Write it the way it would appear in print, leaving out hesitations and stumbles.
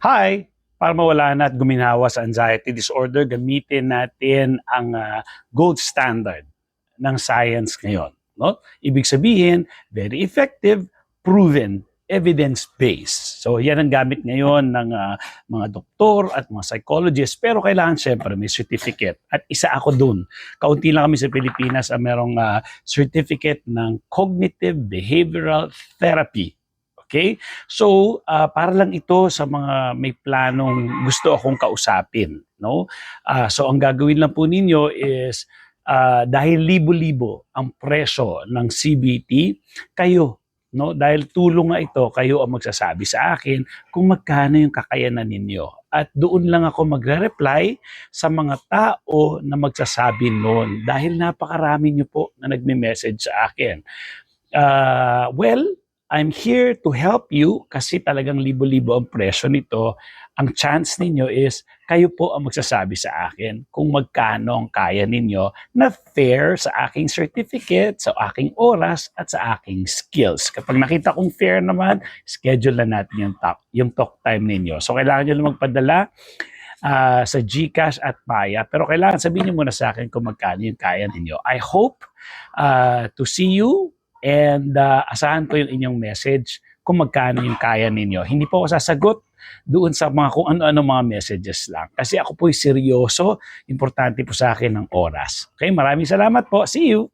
Hi! Para mawala na at guminawa sa anxiety disorder, gamitin natin ang gold standard ng science ngayon. No? Ibig sabihin, very effective, proven, evidence-based. So yan ang gamit ngayon ng mga doktor at mga psychologists, pero kailangan syempre may certificate. At isa ako dun. Kaunti lang kami sa Pilipinas ang merong certificate ng Cognitive Behavioral Therapy. Okay? So, para lang ito sa mga may planong gusto akong kausapin, no? So ang gagawin lang po ninyo is dahil libo-libo ang presyo ng CBT, kayo, no? Dahil tulong nga ito, kayo ang magsasabi sa akin kung magkano yung kakayanan ninyo. At doon lang ako magre-reply sa mga tao na magsasabi noon dahil napakarami niyo po na nagme-message sa akin. Well, I'm here to help you kasi talagang libo-libo ang presyo nito. Ang chance ninyo is kayo po ang magsasabi sa akin kung magkano ang kaya ninyo na fair sa aking certificate, sa aking oras at sa aking skills. Kapag nakita kong fair naman, schedule na natin yung talk time ninyo. So kailangan nyo lang magpadala sa GCash at Maya. Pero kailangan sabihin niyo muna sa akin kung magkano yung kaya ninyo. I hope to see you and asahan ko yung inyong message kung magkano yung kaya ninyo. Hindi po ako sasagot doon sa mga kung ano-ano mga messages lang. Kasi ako po'y seryoso, importante po sa akin ng oras. Okay, maraming salamat po. See you!